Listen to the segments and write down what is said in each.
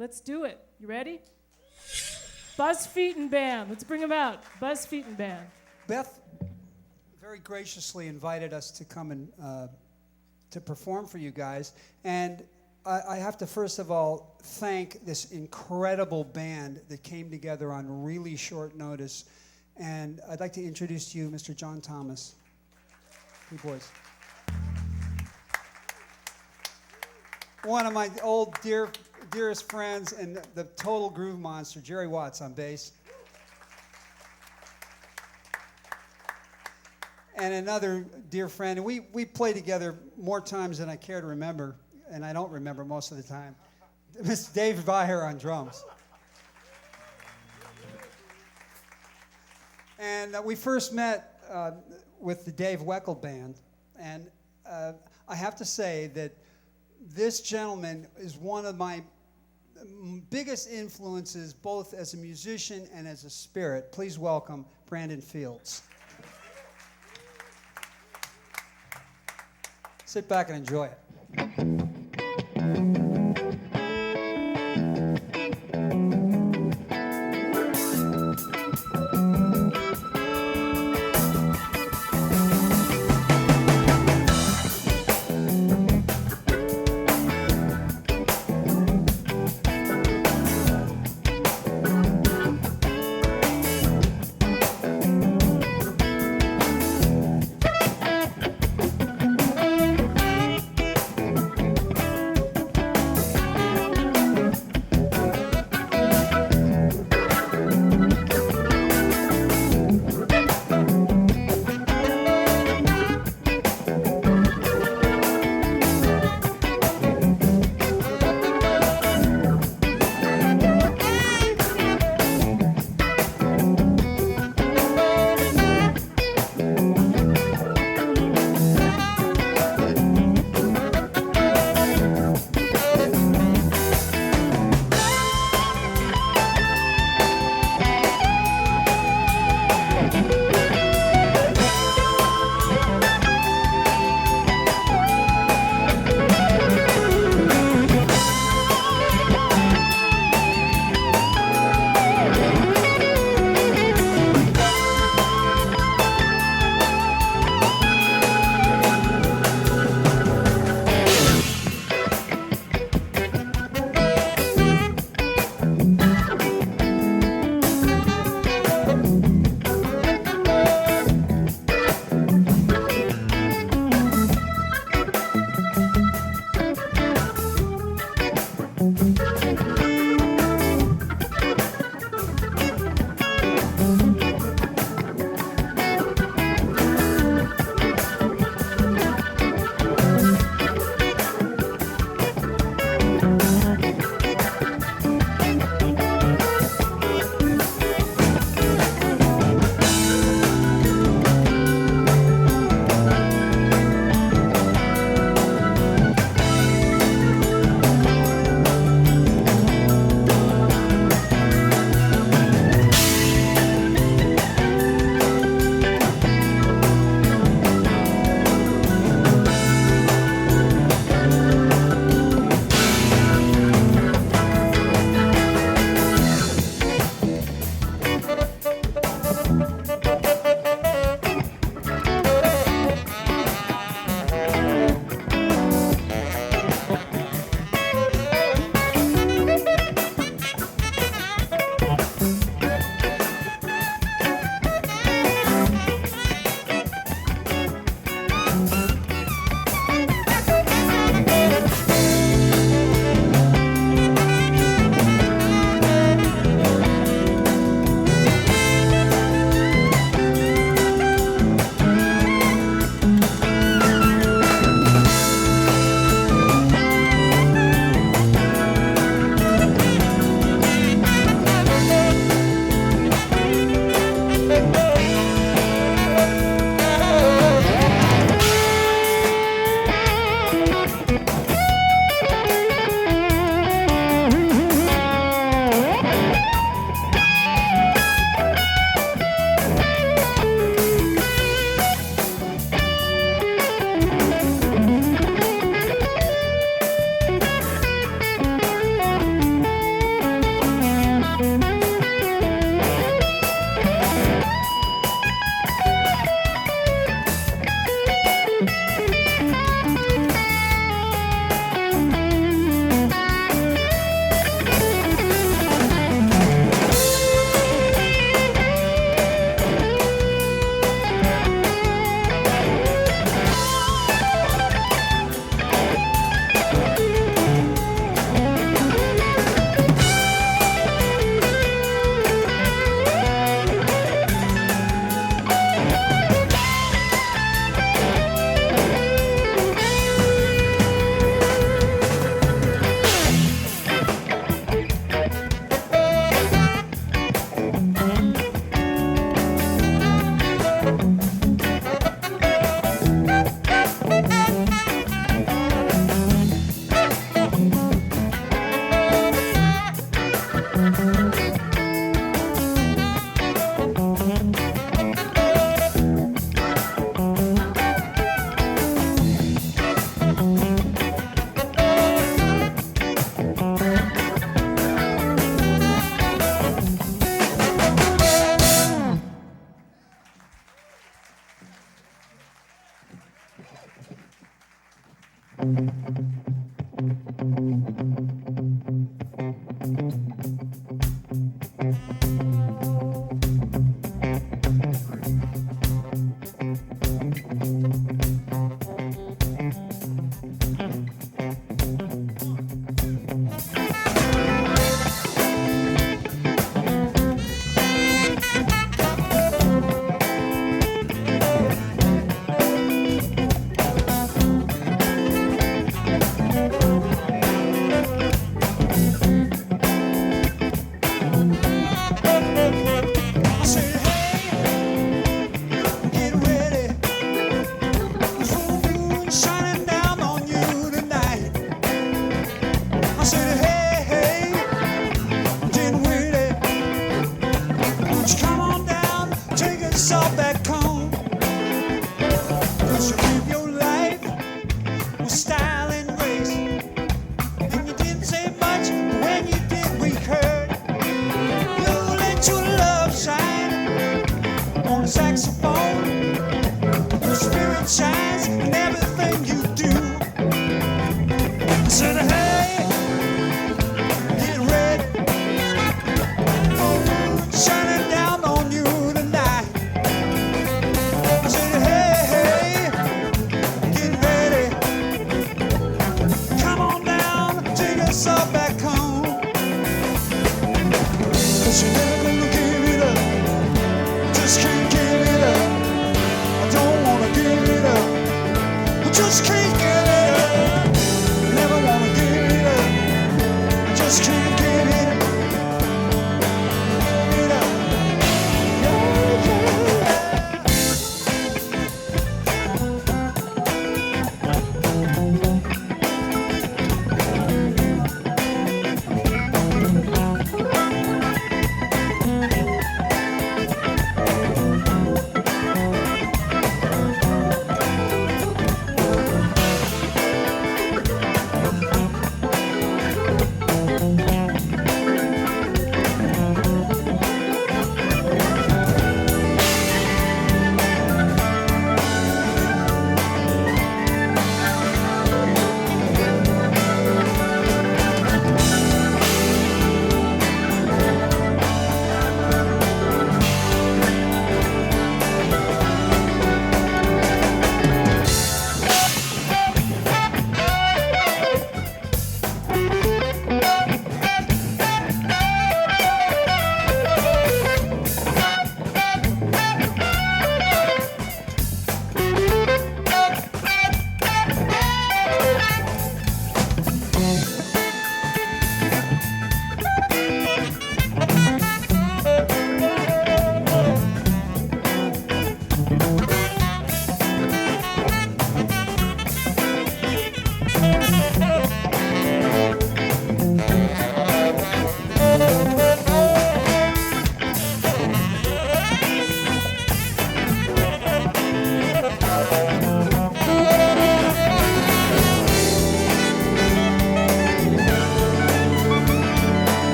Let's do it. You ready? Buzz Feiten Band. Let's bring them out. Buzz Feiten Band. Beth very graciously invited us to come and to perform for you guys. And I have to first of all thank this incredible band that came together on really short notice. And I'd like to introduce to you Mr. John Thomas. Hey, boys. One of my old dearest friends and the total groove monster, Jerry Watts on bass. And another dear friend, and we play together more times than I care to remember, and I don't remember most of the time. Mr. Dave Beyer on drums. And we first met with the Dave Weckl Band, and I have to say that this gentleman is one of my biggest influences, both as a musician and as a spirit. Please welcome Brandon Fields. Sit back and enjoy it.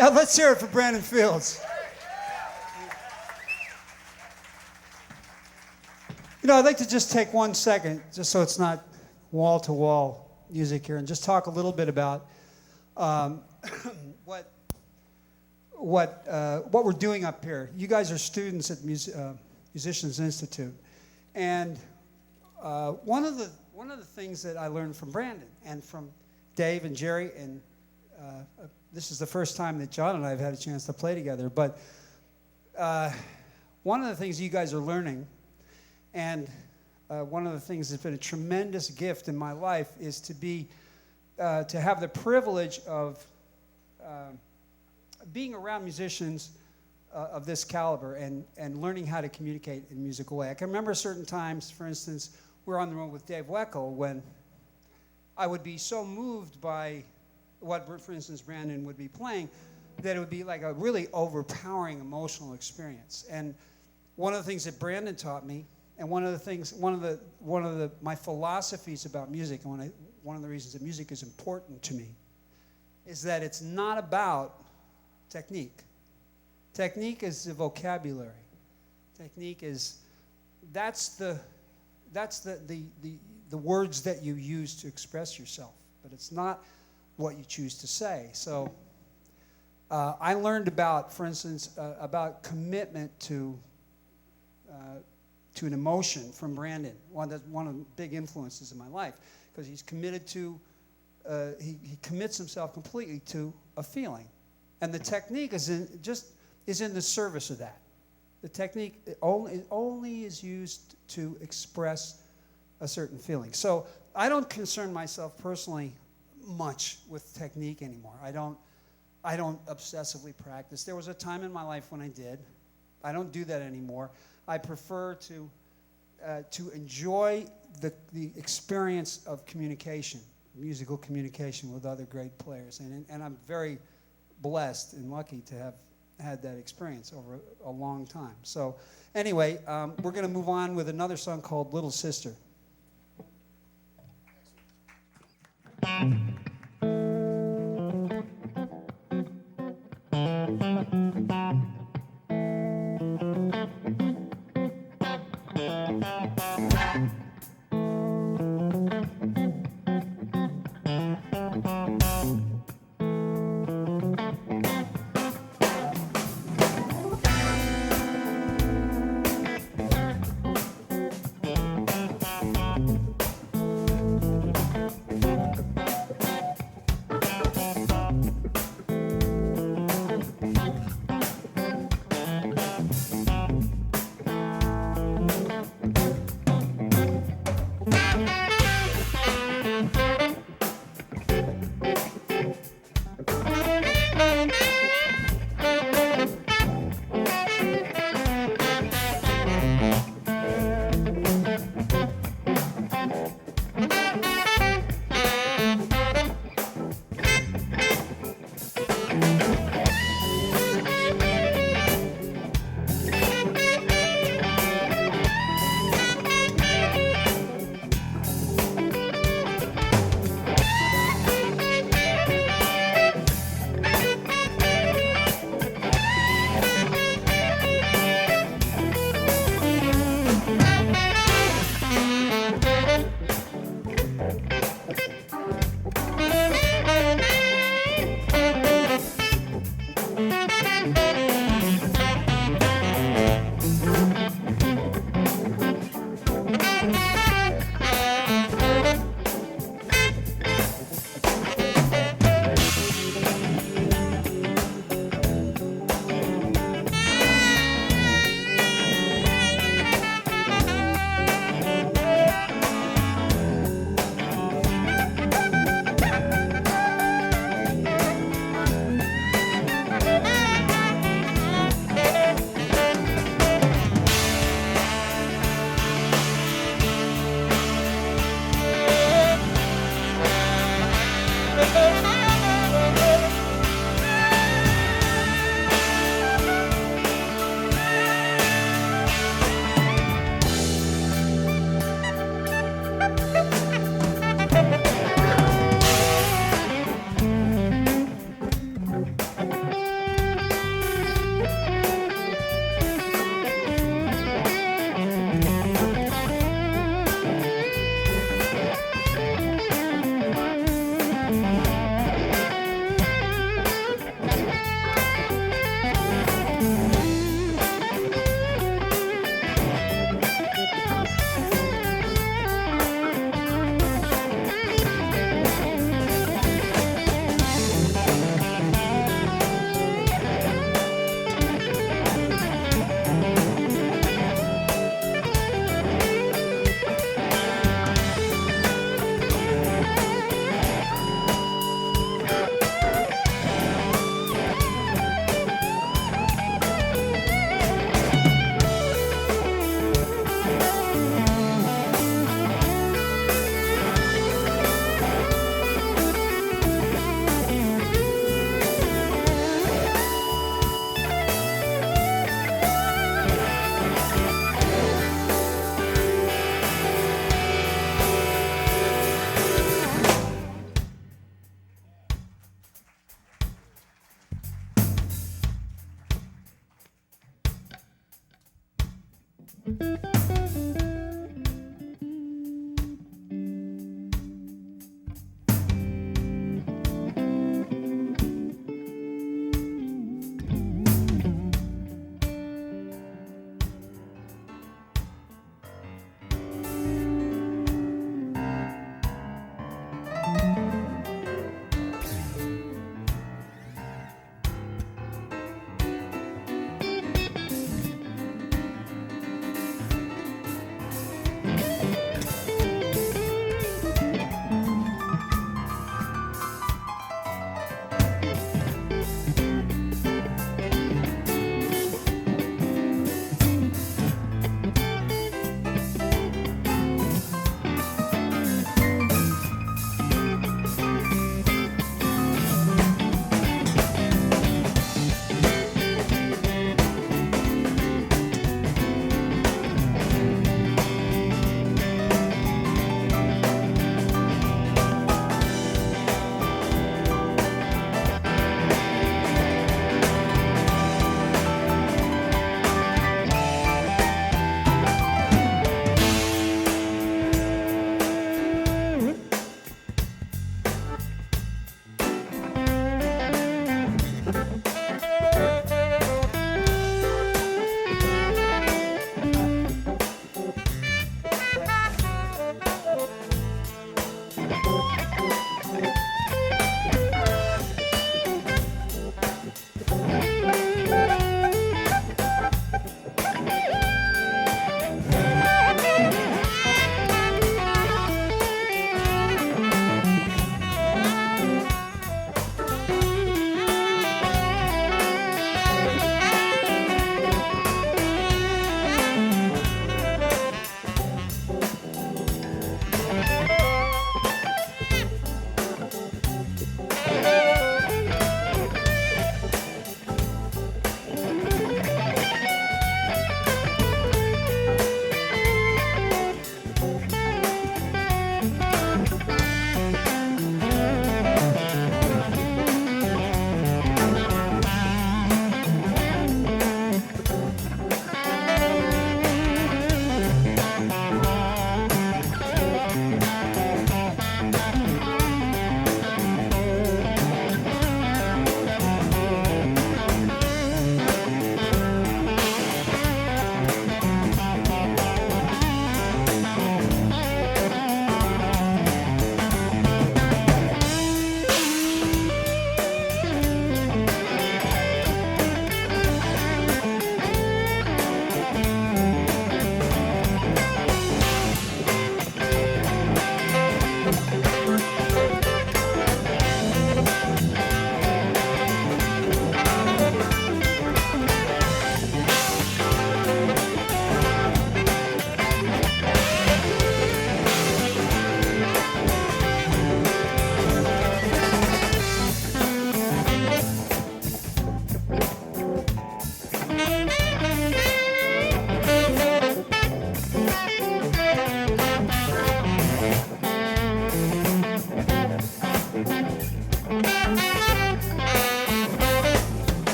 Yeah, let's hear it for Brandon Fields. You know, I'd like to just take 1 second, just so it's not wall-to-wall music here, and just talk a little bit about what we're doing up here. You guys are students at Musicians Institute, and one of the things that I learned from Brandon and from Dave and Jerry, and this is the first time that John and I have had a chance to play together, but one of the things you guys are learning, and one of the things that's been a tremendous gift in my life, is to have the privilege of being around musicians of this caliber and learning how to communicate in a musical way. I can remember certain times, for instance, we were on the road with Dave Weckl, when I would be so moved by what, for instance, Brandon would be playing, that it would be like a really overpowering emotional experience. And one of the things that Brandon taught me, and one of my philosophies about music, and one of the reasons that music is important to me, is that it's not about technique. Technique is the vocabulary. Technique is that's the words that you use to express yourself, but it's not what you choose to say. So I learned about, for instance, about commitment to an emotion from Brandon, one of the big influences in my life, because he's committed to, he commits himself completely to a feeling. And the technique is in the service of that. The technique only is used to express a certain feeling. So I don't concern myself personally much with technique anymore. I don't obsessively practice. There was a time in my life when I did. I don't do that anymore. I prefer to enjoy the experience of communication, musical communication with other great players, and I'm very blessed and lucky to have had that experience over a long time. So anyway, we're going to move on with another song called Little Sister.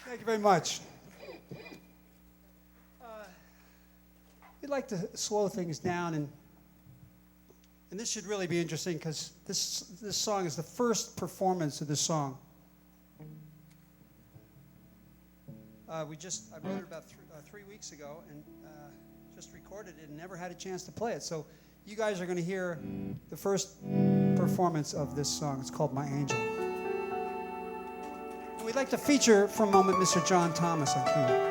Thank you very much. We'd like to slow things down, and this should really be interesting because this song is the first performance of this song. I wrote it about 3 weeks ago and just recorded it and never had a chance to play it. So you guys are going to hear the first performance of this song. It's called My Angel. And we'd like to feature for a moment Mr. John Thomas on keyboard.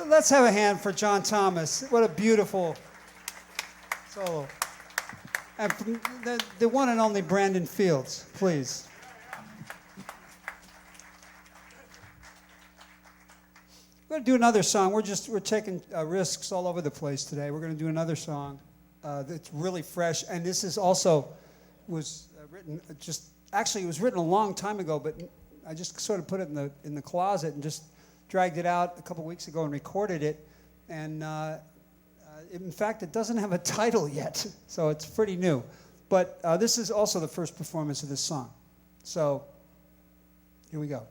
Let's have a hand for John Thomas. What a beautiful solo. And from the one and only Brandon Fields, please. We're going to do another song. We're taking risks all over the place today. We're going to do another song that's really fresh. And this is also was written actually it was written a long time ago, but I just sort of put it in the closet and just dragged it out a couple weeks ago and recorded it. And in fact, it doesn't have a title yet, so it's pretty new. But this is also the first performance of this song. So here we go.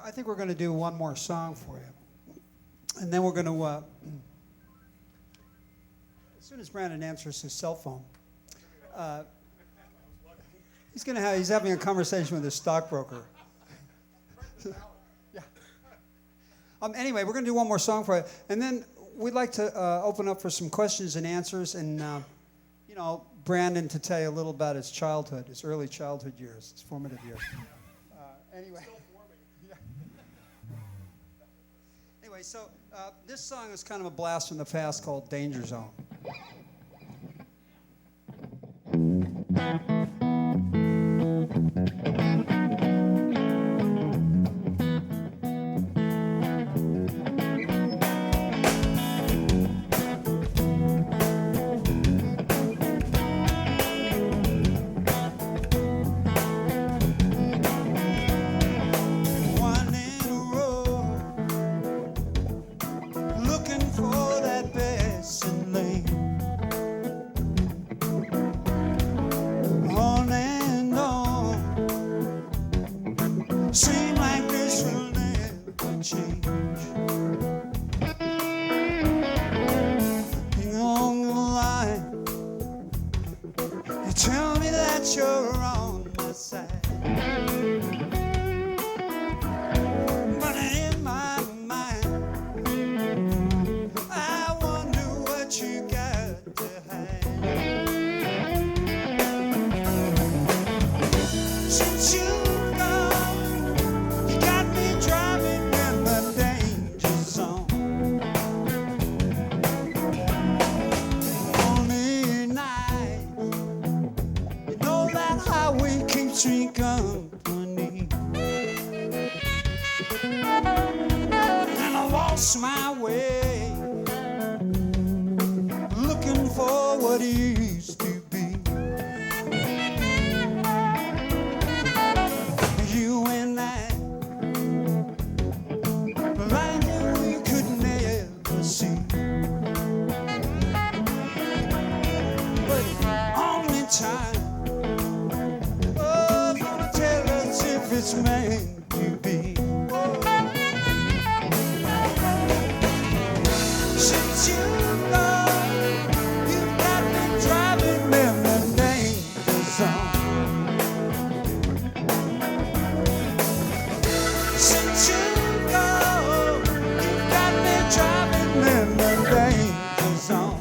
I think we're going to do one more song for you. And then we're going to, as soon as Brandon answers his cell phone, he's having a conversation with his stockbroker. Yeah. Anyway, we're going to do one more song for you. And then we'd like to open up for some questions and answers, and, Brandon to tell you a little about his childhood, his early childhood years, his formative years. Anyway. Yeah. Anyway, so this song is kind of a blast from the past called Danger Zone. My way, looking for what used to be. You and I, like we could never see. But only time, oh, gonna tell us if it's meant to be. Since you know you've got me driving me in the danger zone. Since you know you've got me driving me in the danger zone.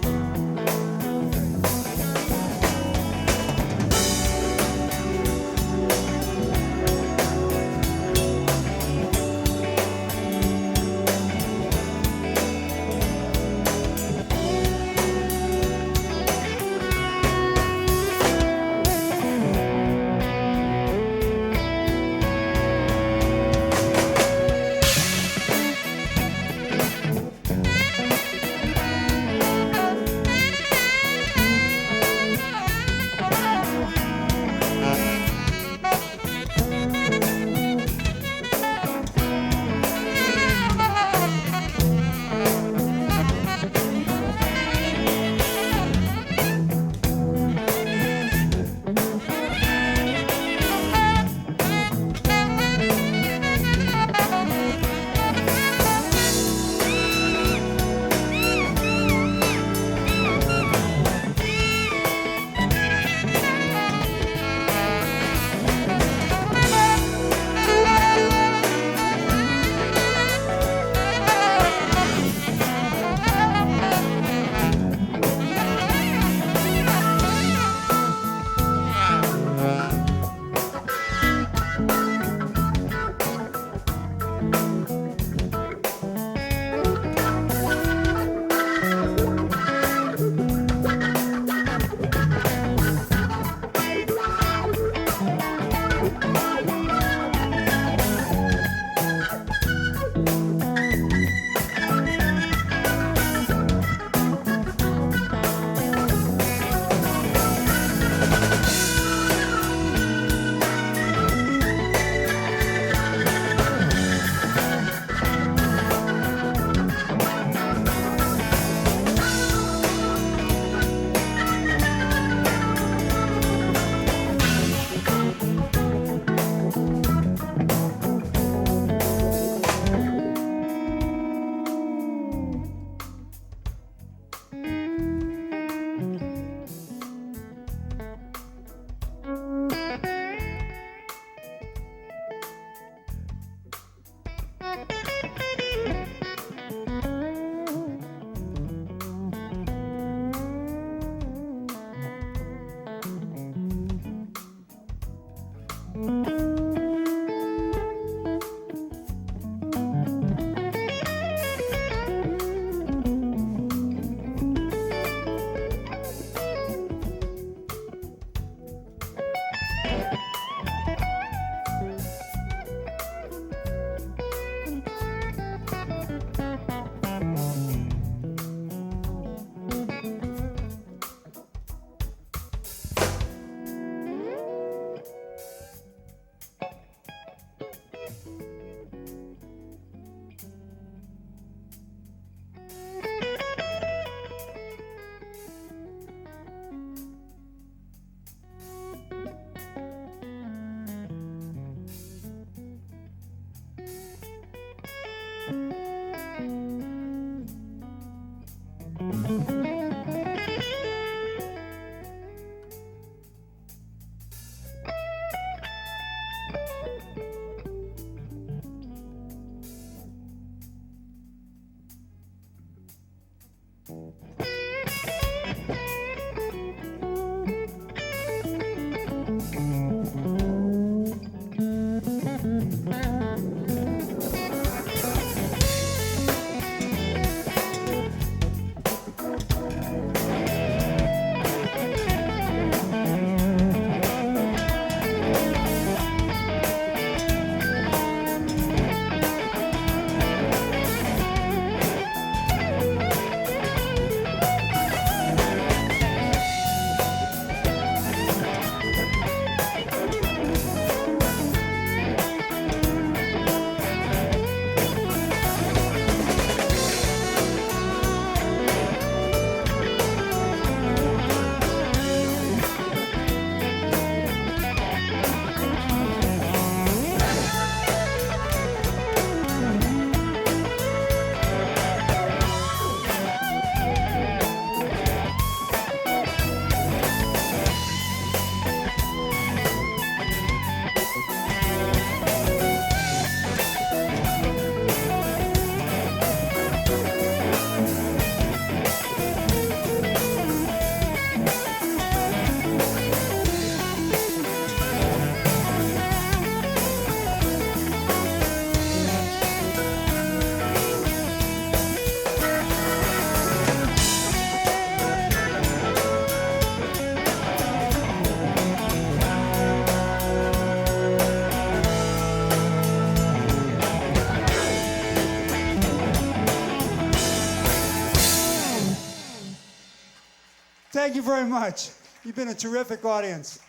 Thank you very much. You've been a terrific audience.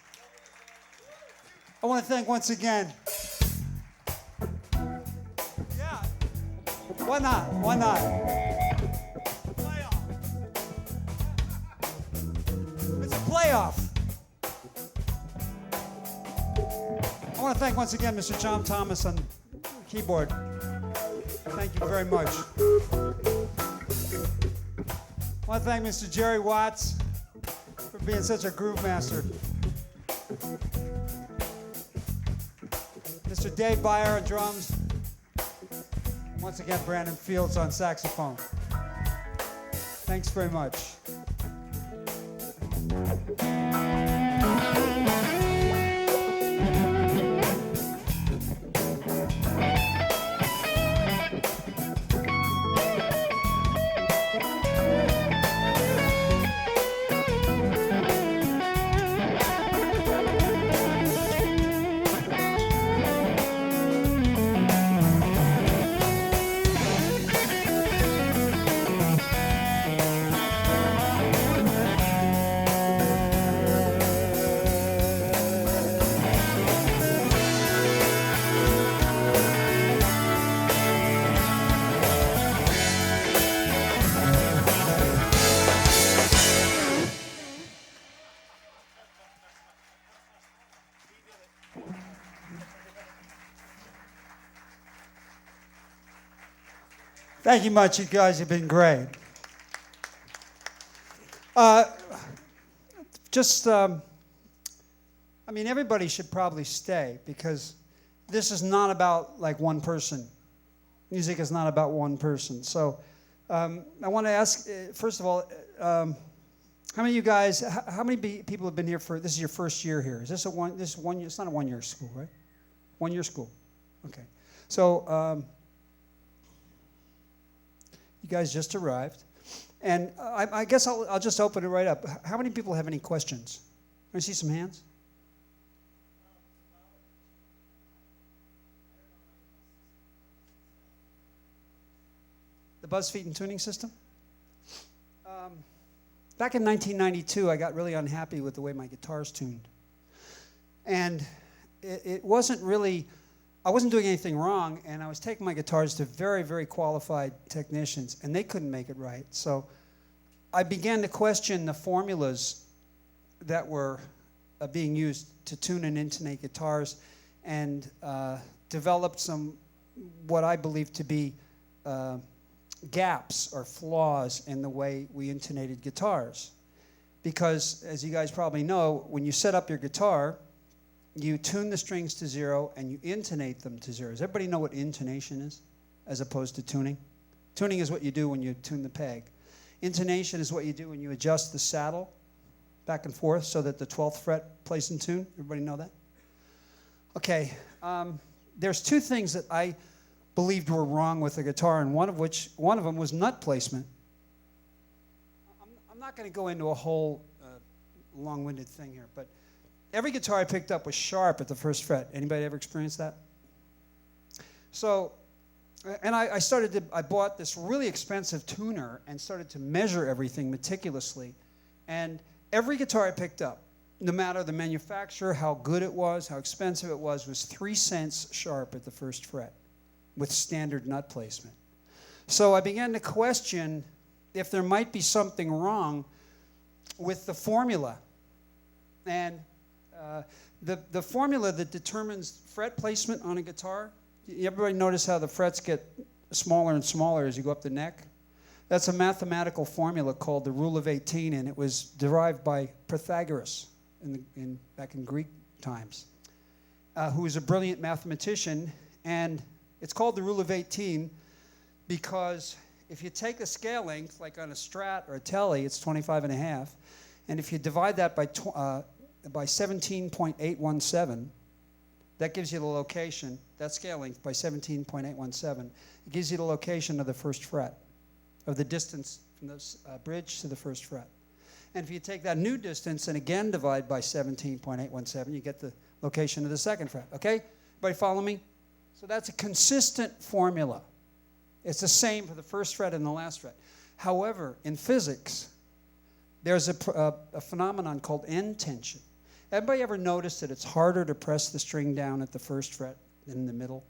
I want to thank once again. Yeah. Why not? Why not? It's a playoff. I want to thank once again Mr. John Thomas on keyboard. Thank you very much. I want to thank Mr. Jerry Watts for being such a groove master. Mr. Dave Beyer on drums. Once again, Brandon Fields on saxophone. Thanks very much. Thank you much. You guys have been great. Everybody should probably stay because this is not about like one person. Music is not about one person. So I want to ask, first of all, how many of you guys, how many people have been here for, this is your first year here? Is this a one, this is 1 year, it's not a 1 year school, right? 1 year school. Okay. So, you guys just arrived, and I guess I'll just open it right up. How many people have any questions? Can I see some hands? The Buzz Feiten Tuning System? Back in 1992, I got really unhappy with the way my guitar's tuned. And it wasn't really, I wasn't doing anything wrong, and I was taking my guitars to very, very qualified technicians, and they couldn't make it right. So I began to question the formulas that were being used to tune and intonate guitars, and developed some, what I believe to be gaps or flaws in the way we intonated guitars. Because, as you guys probably know, when you set up your guitar, you tune the strings to 0 and you intonate them to 0. Does everybody know what intonation is as opposed to tuning? Tuning is what you do when you tune the peg. Intonation is what you do when you adjust the saddle back and forth so that the 12th fret plays in tune. Everybody know that? Okay. There's two things that I believed were wrong with the guitar, and one of them was nut placement. I'm not going to go into a whole long-winded thing here, but every guitar I picked up was sharp at the first fret. Anybody ever experienced that? So, and I bought this really expensive tuner and started to measure everything meticulously. And every guitar I picked up, no matter the manufacturer, how good it was, how expensive it was 3 cents sharp at the first fret with standard nut placement. So I began to question if there might be something wrong with the formula. And the formula that determines fret placement on a guitar, everybody notice how the frets get smaller and smaller as you go up the neck? That's a mathematical formula called the rule of 18, and it was derived by Pythagoras back in Greek times, who was a brilliant mathematician. And it's called the rule of 18 because if you take a scale length, like on a Strat or a Tele, it's 25.5, and if you divide that by 17.817, that gives you the location, that scale length by 17.817, it gives you the location of the first fret, of the distance from the bridge to the first fret. And if you take that new distance and again divide by 17.817, you get the location of the second fret. Okay? Everybody follow me? So that's a consistent formula. It's the same for the first fret and the last fret. However, in physics, there's a phenomenon called end tension. Everybody ever notice that it's harder to press the string down at the first fret than in the middle?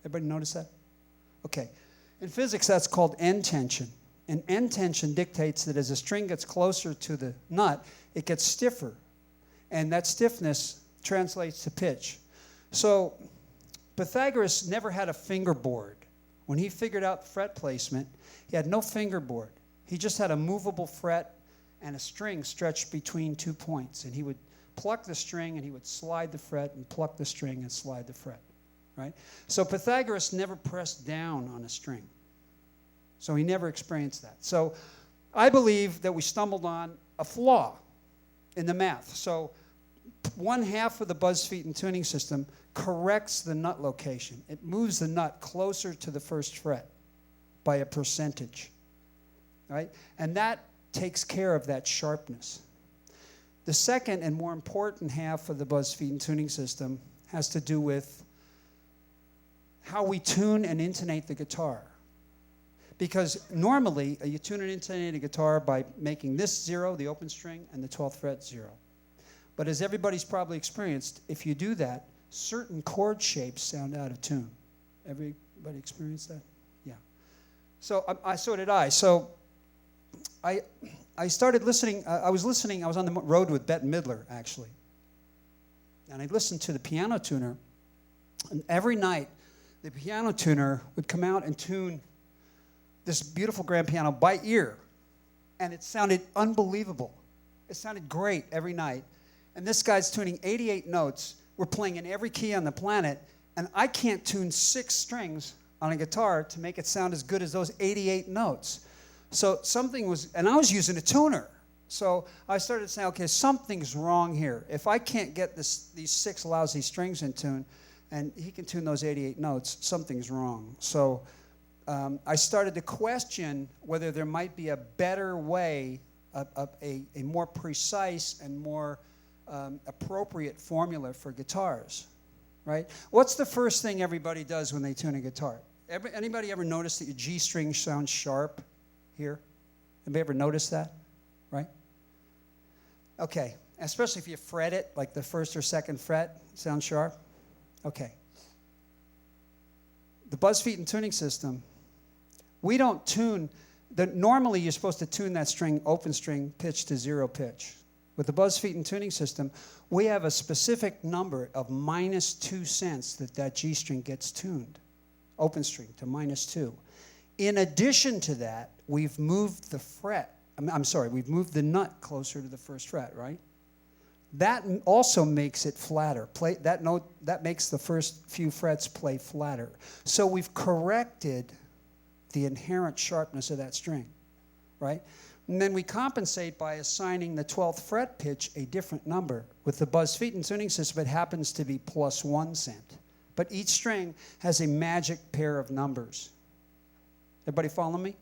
Everybody notice that? Okay. In physics, that's called end tension. And end tension dictates that as a string gets closer to the nut, it gets stiffer. And that stiffness translates to pitch. So Pythagoras never had a fingerboard. When he figured out fret placement, he had no fingerboard. He just had a movable fret and a string stretched between 2 points. And he would pluck the string and he would slide the fret and pluck the string and slide the fret. Right? So Pythagoras never pressed down on a string. So he never experienced that. So I believe that we stumbled on a flaw in the math. So 1/2 of the Buzz Feiten tuning system corrects the nut location. It moves the nut closer to the first fret by a percentage. Right? And that takes care of that sharpness. The second and more important half of the Buzz Feiten tuning system has to do with how we tune and intonate the guitar. Because normally, you tune and intonate a guitar by making this 0, the open string, and the 12th fret 0. But as everybody's probably experienced, if you do that, certain chord shapes sound out of tune. Everybody experienced that? Yeah. So so did I. So I started listening. I was on the road with Bette Midler, actually. And I listened to the piano tuner. And every night, the piano tuner would come out and tune this beautiful grand piano by ear. And it sounded unbelievable. It sounded great every night. And this guy's tuning 88 notes. We're playing in every key on the planet. And I can't tune 6 strings on a guitar to make it sound as good as those 88 notes. So something was, and I was using a tuner. So I started saying, okay, something's wrong here. If I can't get these 6 lousy strings in tune, and he can tune those 88 notes, something's wrong. So I started to question whether there might be a better way, a more precise and more appropriate formula for guitars, right? What's the first thing everybody does when they tune a guitar? Anybody ever notice that your G string sounds sharp here? Anybody ever notice that, right? Okay, especially if you fret it, like the first or second fret, sounds sharp. Okay. The Buzz Feiten tuning system, we don't tune. Normally, you're supposed to tune that string, open string, pitch to 0 pitch. With the Buzz Feiten tuning system, we have a specific number of -2 cents that G string gets tuned, open string to -2. In addition to that, we've moved the fret. We've moved the nut closer to the first fret, right? That also makes it flatter. That note, that makes the first few frets play flatter. So we've corrected the inherent sharpness of that string, right? And then we compensate by assigning the 12th fret pitch a different number. With the Buzz Feiten tuning system, it happens to be +1 cent. But each string has a magic pair of numbers. Everybody follow me?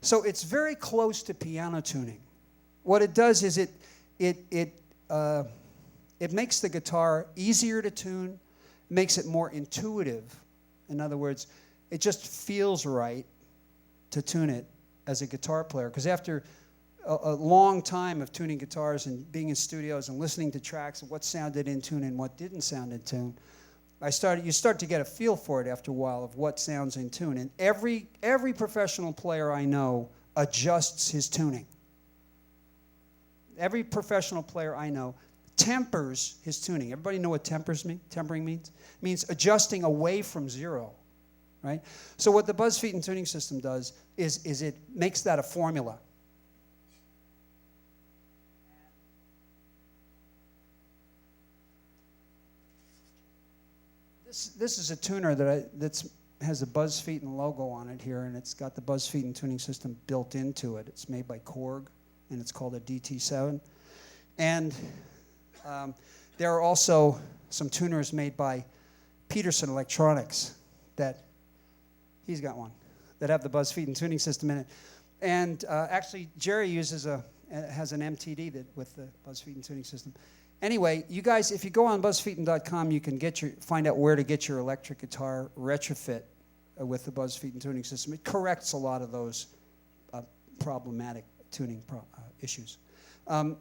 So it's very close to piano tuning. What it does is it makes the guitar easier to tune, makes it more intuitive. In other words, it just feels right to tune it as a guitar player. Because after a long time of tuning guitars and being in studios and listening to tracks of what sounded in tune and what didn't sound in tune, you start to get a feel for it after a while of what sounds in tune. And every professional player I know adjusts his tuning. Every professional player I know tempers his tuning. Everybody know what tempering means? It means adjusting away from 0, right? So what the Buzz Feiten tuning system does is it makes that a formula. This is a tuner that has a Buzz Feiten logo on it here, and it's got the Buzz Feiten tuning system built into it. It's made by Korg, and it's called a DT7. And there are also some tuners made by Peterson Electronics that he's got one that have the Buzz Feiten tuning system in it. And actually, Jerry has an MTD with the Buzz Feiten tuning system. Anyway, you guys, if you go on buzzfeiten.com, you can find out where to get your electric guitar retrofit with the Buzz Feiten tuning system. It corrects a lot of those problematic tuning issues.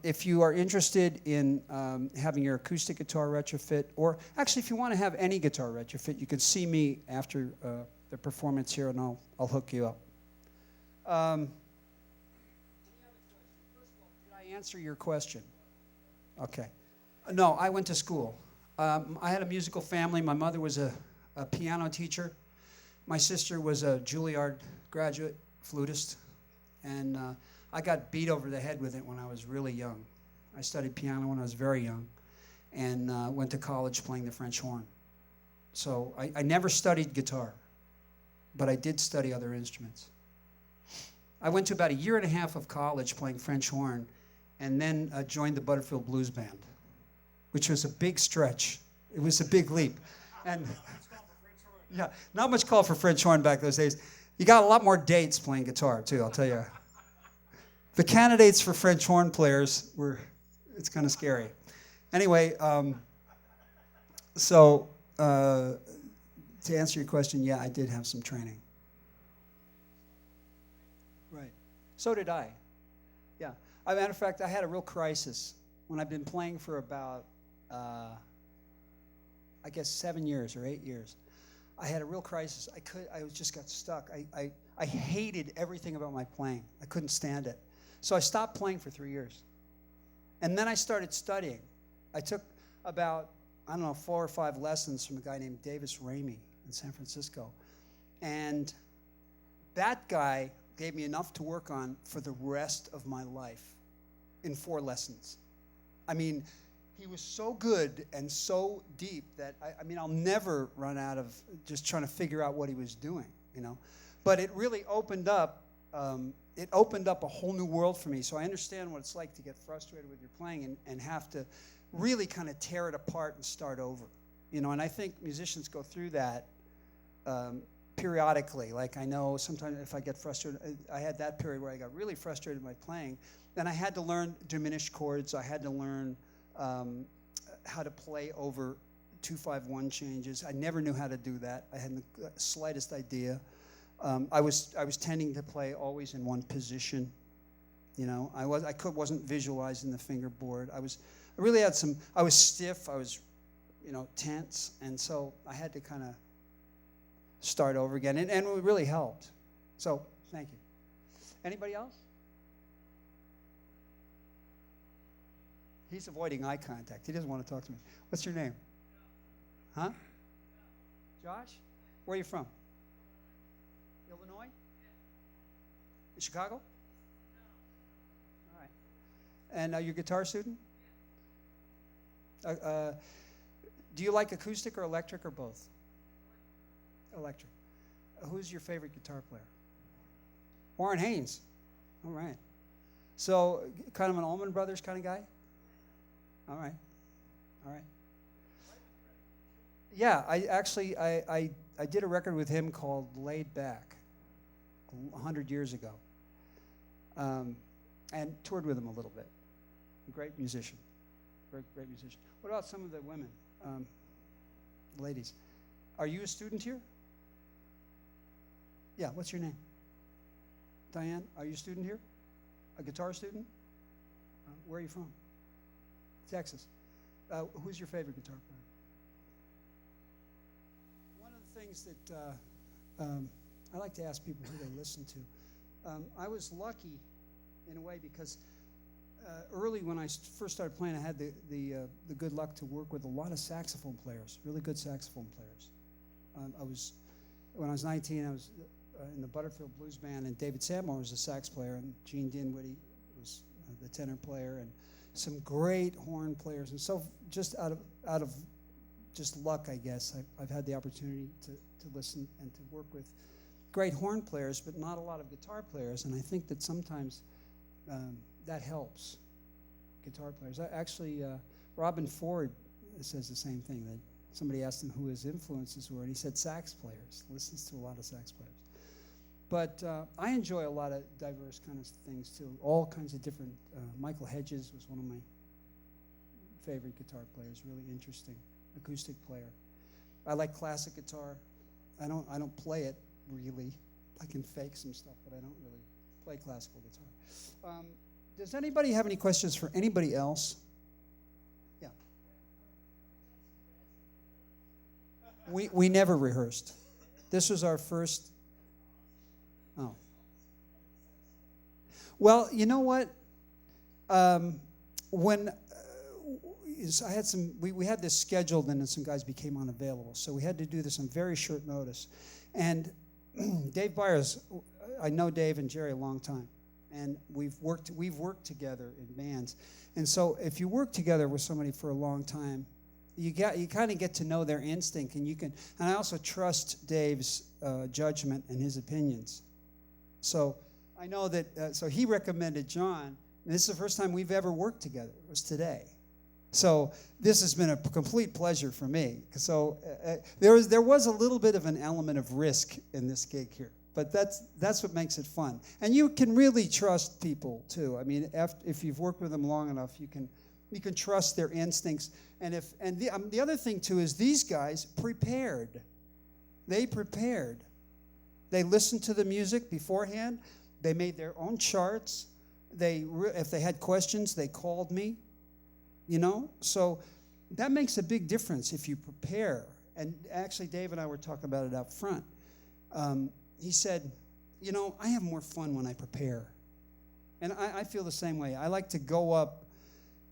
If you are interested in having your acoustic guitar retrofit, or actually if you want to have any guitar retrofit, you can see me after the performance here, and I'll hook you up. Any other questions? First of all, did I answer your question? Okay. No, I went to school. I had a musical family. My mother was a piano teacher. My sister was a Juilliard graduate flutist, and I got beat over the head with it when I was really young. I studied piano when I was very young, and went to college playing the French horn. So I never studied guitar, but I did study other instruments. I went to about 1.5 years of college playing French horn, and then joined the Butterfield Blues Band, which was a big stretch. It was a big leap. And yeah, not much call for French horn back those days. You got a lot more dates playing guitar, too, I'll tell you. The candidates for French horn players it's kind of scary. Anyway, so to answer your question, yeah, I did have some training. Right. So did I. Yeah. As a matter of fact, I had a real crisis when I've been playing for about, I guess, 7 years or 8 years. I had a real crisis. I just got stuck. I hated everything about my playing. I couldn't stand it. So I stopped playing for 3 years. And then I started studying. I took about, 4 or 5 lessons from a guy named Davis Ramey in San Francisco. And that guy gave me enough to work on for the rest of my life in 4 lessons. I mean, he was so good and so deep that, I'll never run out of just trying to figure out what he was doing, you know. But it really opened up a whole new world for me. So I understand what it's like to get frustrated with your playing and have to really kind of tear it apart and start over, you know. And I think musicians go through that periodically. Like, I know sometimes if I get frustrated, I had that period where I got really frustrated with my playing, and I had to learn diminished chords. I had to learn how to play over 2-5-1 changes. I never knew how to do that. I hadn't the slightest idea. I was tending to play always in one position. You know, I wasn't visualizing the fingerboard. I was stiff. I was, tense, and so I had to kind of start over again, and it really helped. So thank you. Anybody else? He's avoiding eye contact. He doesn't want to talk to me. What's your name? Huh? Josh? Where are you from? Illinois? In Chicago? All right. And are you a guitar student? Do you like acoustic or electric or both? Electric. Who's your favorite guitar player? Warren Haynes. All right. So kind of an Allman Brothers kind of guy? All right. All right. Yeah, I did a record with him called Laid Back 100 years ago, and toured with him a little bit. A great musician. Great musician. What about some of the women, ladies? Are you a student here? Yeah, what's your name? Diane, are you a student here? A guitar student? Where are you from? Texas. Who's your favorite guitar player? One of the things that I like to ask people who they listen to. I was lucky in a way because early when I first started playing, I had the good luck to work with a lot of saxophone players, really good saxophone players. When I was 19, I was in the Butterfield Blues Band, and David Samore was the sax player, and Gene Dinwiddie was the tenor player, and some great horn players. And so just out of just luck, I guess, I've had the opportunity to listen and to work with great horn players, but not a lot of guitar players. And I think that sometimes that helps guitar players. Robin Ford says the same thing, that somebody asked him who his influences were, and he said sax players, listens to a lot of sax players. But I enjoy a lot of diverse kind of things too, all kinds of different. Michael Hedges was one of my favorite guitar players, really interesting acoustic player. I like classic guitar. I don't play it really. I can fake some stuff, but I don't really play classical guitar. Does anybody have any questions for anybody else? Yeah. We never rehearsed. This was our first. Oh. Well, you know what? When I had we had this scheduled, and then some guys became unavailable, so we had to do this on very short notice. And Dave Beyer's, I know Dave and Jerry a long time, and we've worked together in bands. And so if you work together with somebody for a long time, you kind of get to know their instinct, and I also trust Dave's judgment and his opinions. So I know that. So he recommended John. And this is the first time we've ever worked together. It was today. So this has been a complete pleasure for me. So there was a little bit of an element of risk in this gig here, but that's what makes it fun. And you can really trust people too. I mean, if you've worked with them long enough, you can trust their instincts. And the other thing too is these guys prepared. They prepared. They listened to the music beforehand. They made their own charts. If they had questions, they called me. So that makes a big difference if you prepare. And actually, Dave and I were talking about it up front. He said, I have more fun when I prepare. And I feel the same way. I like to go up.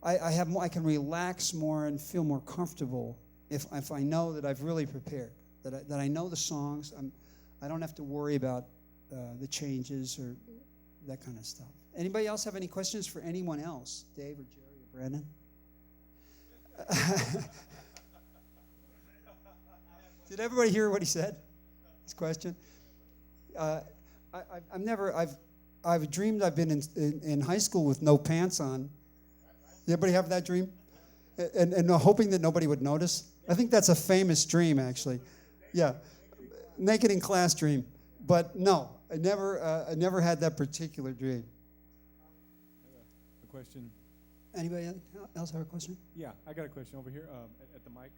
I can relax more and feel more comfortable if I know that I've really prepared, that I know the songs. I don't have to worry about the changes or that kind of stuff. Anybody else have any questions for anyone else? Dave or Jerry or Brandon? Did everybody hear what he said? His question. I've dreamed I've been in high school with no pants on. Anybody have that dream? And hoping that nobody would notice. I think that's a famous dream, actually. Yeah, naked in class dream. But no, I never had that particular dream. A question. Anybody else have a question? Yeah, I got a question over here at the mic.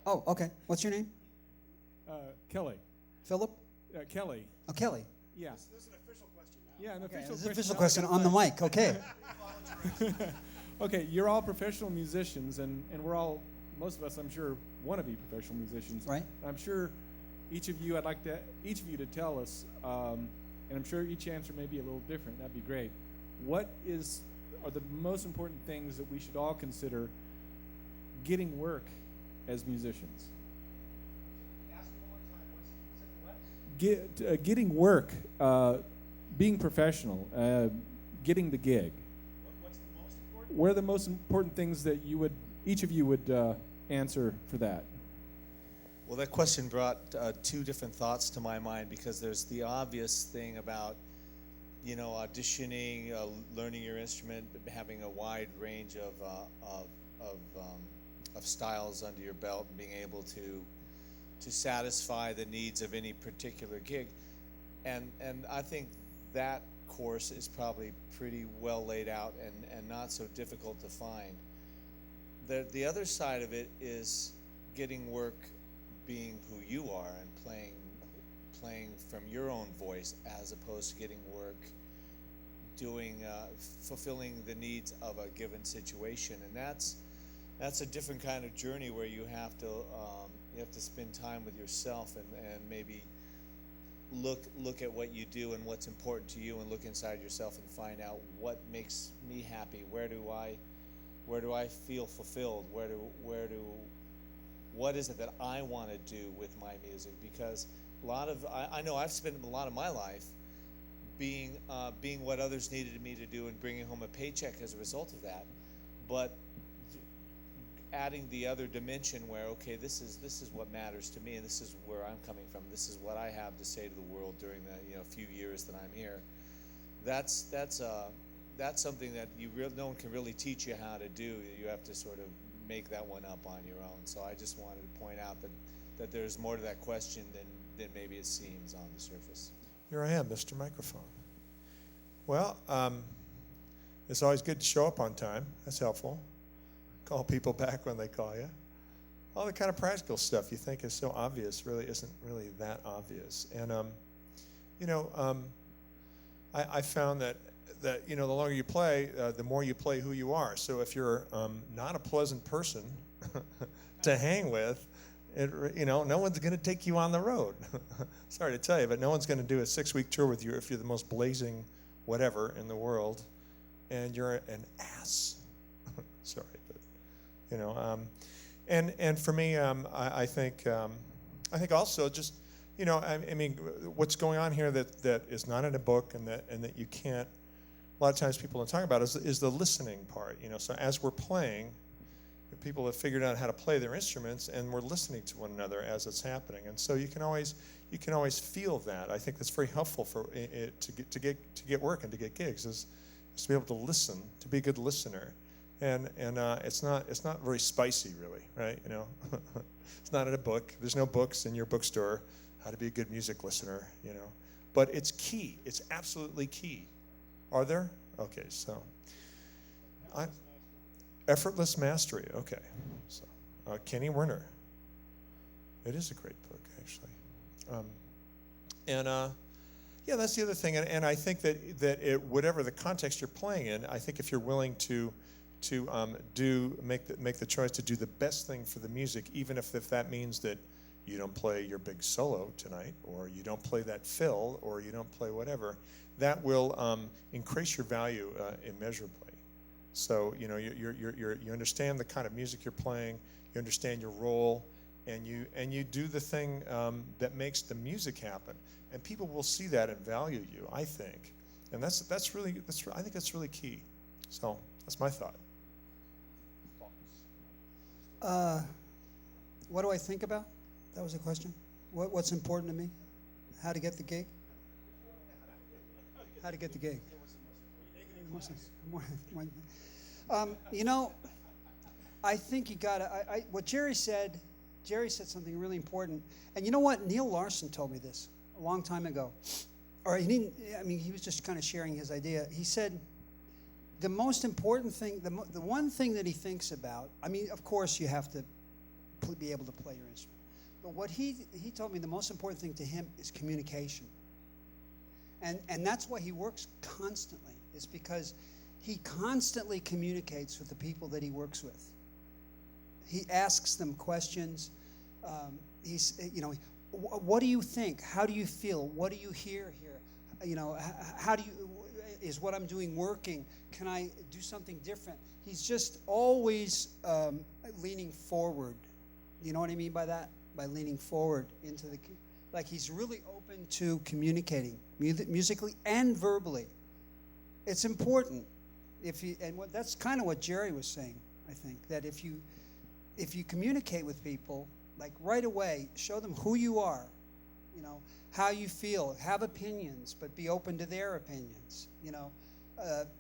Oh, okay. What's your name? Kelly. Philip? Kelly. Oh, Kelly. Yeah. This is an official question now. Yeah, an Okay, official this is question. an official question on the mic. Okay. Okay, you're all professional musicians, and we're all, most of us, I'm sure, want to be professional musicians. Right. I'm sure each of you, I'd like each of you to tell us, and I'm sure each answer may be a little different. That'd be great. What are the most important things that we should all consider getting work as musicians? Ask one more time. What? Getting work, being professional, getting the gig. What's the most important? What are the most important things that each of you would answer for that? Well, that question brought two different thoughts to my mind, because there's the obvious thing about, auditioning, learning your instrument, having a wide range of styles under your belt, and being able to satisfy the needs of any particular gig, and I think that course is probably pretty well laid out and not so difficult to find. The other side of it is getting work being who you are and playing from your own voice, as opposed to getting work fulfilling the needs of a given situation. And that's a different kind of journey, where you have to spend time with yourself and maybe look at what you do and what's important to you, and look inside yourself and find out what makes me happy. Where do I feel fulfilled? What is it that I want to do with my music? Because I know I've spent a lot of my life being what others needed me to do and bringing home a paycheck as a result of that, but adding the other dimension where, okay, this is what matters to me, and this is where I'm coming from. This is what I have to say to the world during the few years that I'm here. That's something that no one can really teach you how to do. You have to sort of make that one up on your own. So I just wanted to point out that there's more to that question than maybe it seems on the surface. Here I am, Mr. Microphone. Well, it's always good to show up on time. That's helpful. Call people back when they call you. All the kind of practical stuff you think is so obvious really isn't really that obvious. And, I found that the longer you play, the more you play who you are. So if you're not a pleasant person to hang with, no one's going to take you on the road. Sorry to tell you, but no one's going to do a 6-week tour with you if you're the most blazing whatever in the world, and you're an ass. Sorry, but and for me, I think also just I mean what's going on here that is not in a book and that you can't. A lot of times people don't talk about is the listening part. So as we're playing, people have figured out how to play their instruments, and we're listening to one another as it's happening. And so you can always feel that. I think that's very helpful for it to get work and to get gigs is to be able to listen, to be a good listener. And it's not very spicy really, right? It's not in a book. There's no books in your bookstore how to be a good music listener, But it's key. It's absolutely key. Are there? Okay, so Effortless Mastery. Okay, so Kenny Werner. It is a great book, actually. Yeah, that's the other thing, and I think that whatever the context you're playing in, I think if you're willing to make the choice to do the best thing for the music, even if that means that you don't play your big solo tonight, or you don't play that fill, or you don't play whatever, that will increase your value immeasurably. So you understand the kind of music you're playing, you understand your role, and you do the thing that makes the music happen, and people will see that and value you, I think, and I think that's really key. So that's my thought. What do I think about? That was a question. What's important to me? How to get the gig? How to get the gig? I think you gotta. What Jerry said something really important. And you know what? Neil Larson told me this a long time ago. Or he didn't. I mean, he was just kind of sharing his idea. He said the most important thing, the one thing that he thinks about. I mean, of course, you have to be able to play your instrument. But what he told me the most important thing to him is communication. And that's why he works constantly, is because he constantly communicates with the people that he works with. He asks them questions. What do you think? How do you feel? What do you hear here? How do you, is what I'm doing working? Can I do something different? He's just always leaning forward. You know what I mean by that? By leaning forward into like he's really open to communicating musically and verbally. It's important. That's kind of what Jerry was saying, I think, that if you communicate with people, like right away, show them who you are, how you feel, have opinions, but be open to their opinions,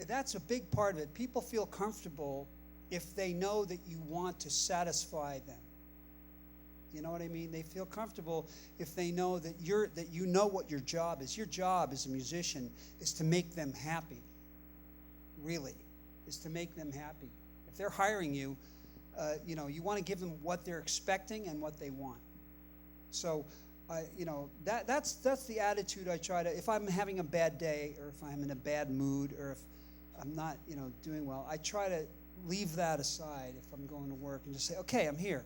that's a big part of it. People feel comfortable if they know that you want to satisfy them. You know what I mean? They feel comfortable if they know that you know what your job is. Your job as a musician is to make them happy. Really, is to make them happy. If they're hiring you, you want to give them what they're expecting and what they want. So, that's the attitude I try to. If I'm having a bad day, or if I'm in a bad mood, or if I'm not, doing well, I try to leave that aside if I'm going to work and just say, okay, I'm here.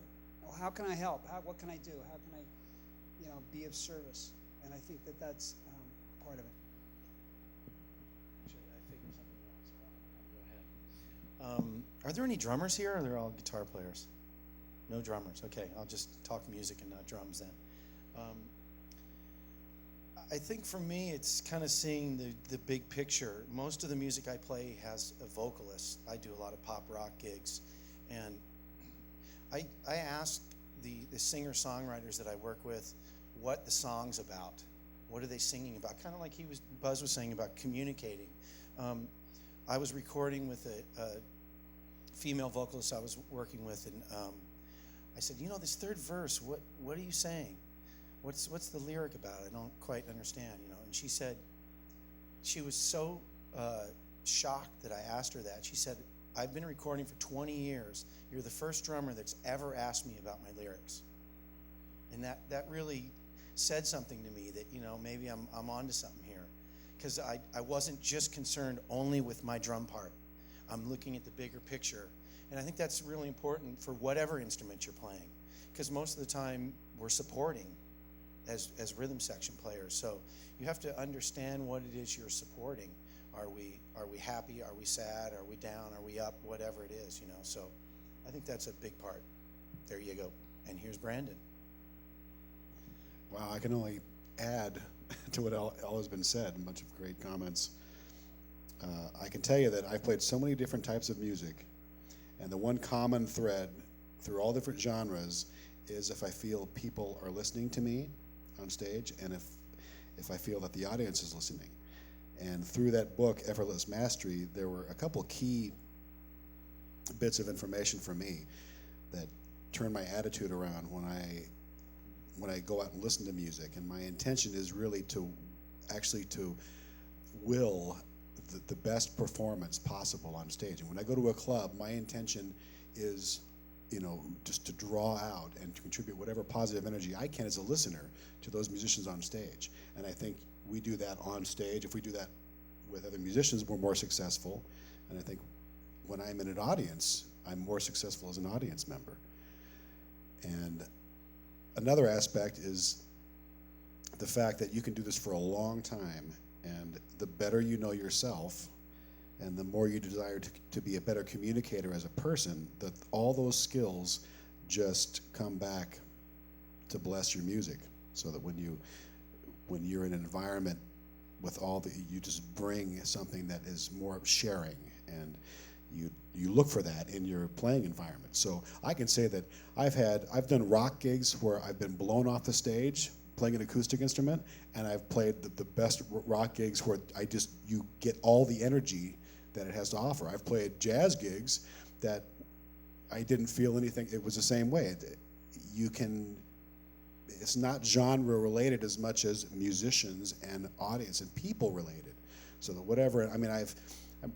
How can I help? What can I do? How can I, be of service? And I think that's part of it. Actually, I figured something else. Go ahead. Are there any drummers here, or are they all guitar players? No drummers. Okay, I'll just talk music and not drums then. I think for me, it's kind of seeing the big picture. Most of the music I play has a vocalist. I do a lot of pop rock gigs, and I ask the singer-songwriters that I work with what the song's about. What are they singing about? Kind of like Buzz was saying about communicating. I was recording with a female vocalist I was working with, and I said, this third verse, what are you saying? What's the lyric about? I don't quite understand, And she said, she was so shocked that I asked her that. She said, I've been recording for 20 years. You're the first drummer that's ever asked me about my lyrics. And that really said something to me that, maybe I'm onto something here. because I wasn't just concerned only with my drum part. I'm looking at the bigger picture. And I think that's really important for whatever instrument you're playing, because most of the time we're supporting as rhythm section players. So you have to understand what it is you're supporting. Are we happy? Are we sad? Are we down? Are we up? Whatever it is, you know. So I think that's a big part. There you go. And here's Brandon. Wow, I can only add to what all has been said. A bunch of great comments. I can tell you that I've played so many different types of music, and the one common thread through all different genres is if I feel people are listening to me on stage, and if I feel that the audience is listening. And through that book, Effortless Mastery, there were a couple key bits of information for me that turned my attitude around when I go out and listen to music. And my intention is really to will the best performance possible on stage. And when I go to a club, my intention is, just to draw out and to contribute whatever positive energy I can as a listener to those musicians on stage. And I think we do that on stage. If we do that with other musicians, we're more successful. And I think when I'm in an audience, I'm more successful as an audience member. And another aspect is the fact that you can do this for a long time, and the better you know yourself, and the more you desire to be a better communicator as a person, that all those skills just come back to bless your music. So that when you're in an environment with you just bring something that is more sharing, and you look for that in your playing environment. So I can say that I've done rock gigs where I've been blown off the stage playing an acoustic instrument, and I've played the best rock gigs where you get all the energy that it has to offer. I've played jazz gigs that I didn't feel anything. It was the same way. It's not genre related as much as musicians and audience and people related. So that I'm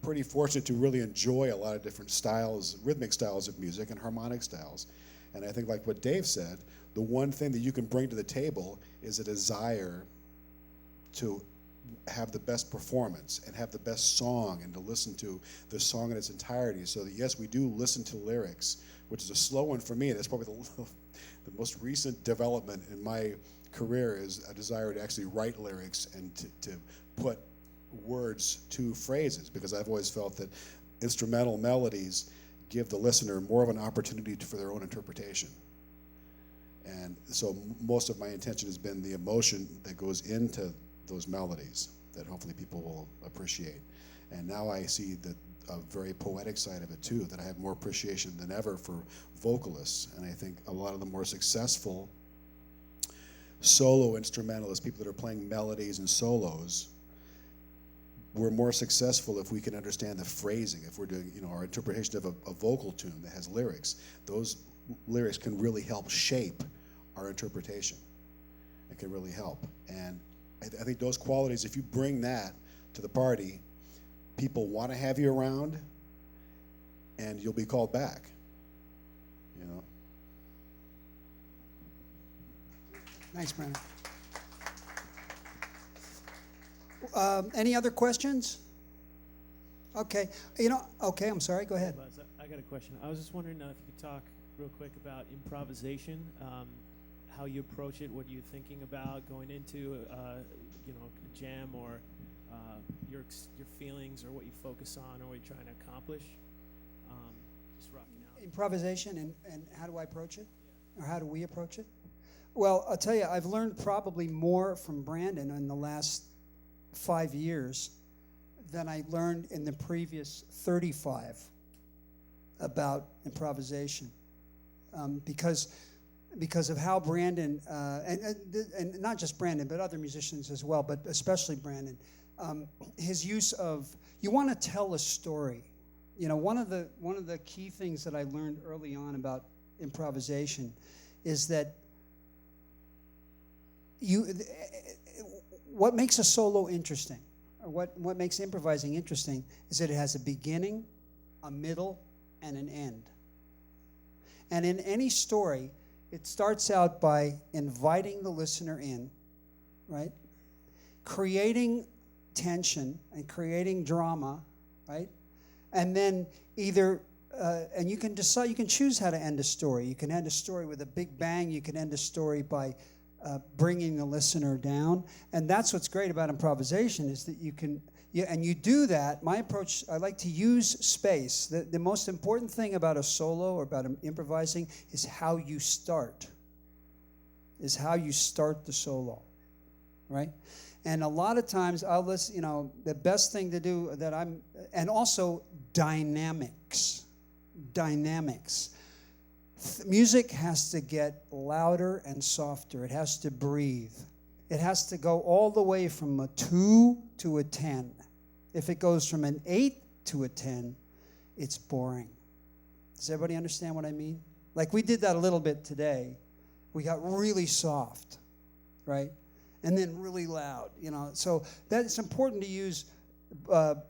pretty fortunate to really enjoy a lot of different styles, rhythmic styles of music and harmonic styles. And I think, like what Dave said, the one thing that you can bring to the table is a desire to have the best performance and have the best song, and to listen to the song in its entirety. So that, yes, we do listen to lyrics, which is a slow one for me. That's probably the most recent development in my career, is a desire to actually write lyrics and to put words to phrases, because I've always felt that instrumental melodies give the listener more of an opportunity for their own interpretation. And so most of my intention has been the emotion that goes into those melodies that hopefully people will appreciate. And now I see a very poetic side of it too, that I have more appreciation than ever for vocalists. And I think a lot of the more successful solo instrumentalists, people that are playing melodies and solos, we're more successful if we can understand the phrasing. If we're doing, our interpretation of a vocal tune that has lyrics, those lyrics can really help shape our interpretation. It can really help. And I think those qualities, if you bring that to the party, people want to have you around, and you'll be called back. Thanks, Brandon. Any other questions? Okay. I'm sorry. Go ahead. Buzz, I got a question. I was just wondering if you could talk real quick about improvisation, how you approach it, what you're thinking about going into, a jam, or your feelings, or what you focus on, or what you're trying to accomplish. Just rocking out. Improvisation, and how do I approach it? Or how do we approach it? Well, I'll tell you, I've learned probably more from Brandon in the last 5 years than I learned in the previous 35 about improvisation, because of how Brandon, and not just Brandon, but other musicians as well, but especially Brandon, his use of, you want to tell a story. One of the key things that I learned early on about improvisation is that what makes a solo interesting, or what makes improvising interesting, is that it has a beginning, a middle, and an end. And in any story, it starts out by inviting the listener in, right? creating tension and creating drama, right? And then either, and you can decide, you can choose how to end a story. You can end a story with a big bang. You can end a story by bringing the listener down. And that's what's great about improvisation is that you can, and you do that. My approach, I like to use space. The most important thing about a solo or about improvising is how you start. Is how you start the solo, right? And a lot of times I'll listen, you know, the best thing to do and also dynamics. Dynamics. Music has to get louder and softer. It has to breathe. It has to go all the way from a 2 to a 10. If it goes from an 8 to a 10, it's boring. Does everybody understand what I mean? Like we did that a little bit today. We got really soft, right? And then really loud, you know. So that it's important to use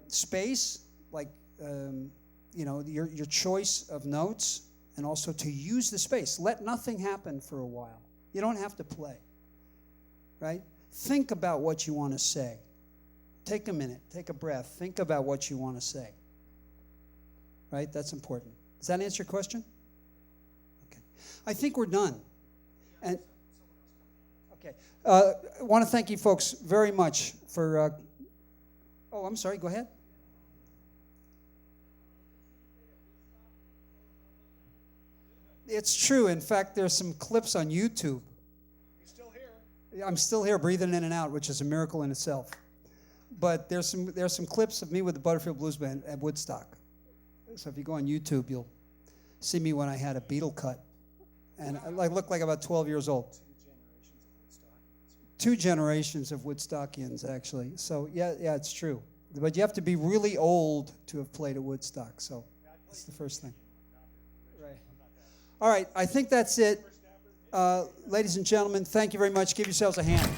space, like, you know, your choice of notes, and also to use the space. Let nothing happen for a while. You don't have to play, right? Think about what you want to say. Take a minute, take a breath, think about what you want to say, right? That's important. Does that answer your question? Okay. I think we're done. And okay, I want to thank you folks very much for. Oh, I'm sorry. Go ahead. It's true. In fact, there's some clips on YouTube. You're still here. I'm still here, breathing in and out, which is a miracle in itself. But there's some clips of me with the Butterfield Blues Band at Woodstock. So if you go on YouTube, you'll see me when I had a Beatle cut. And I looked like about 12 years old. 2 generations of Woodstockians, actually. So, yeah, it's true. But you have to be really old to have played at Woodstock. So that's the first thing. Right. All right, I think that's it. Ladies and gentlemen, thank you very much. Give yourselves a hand.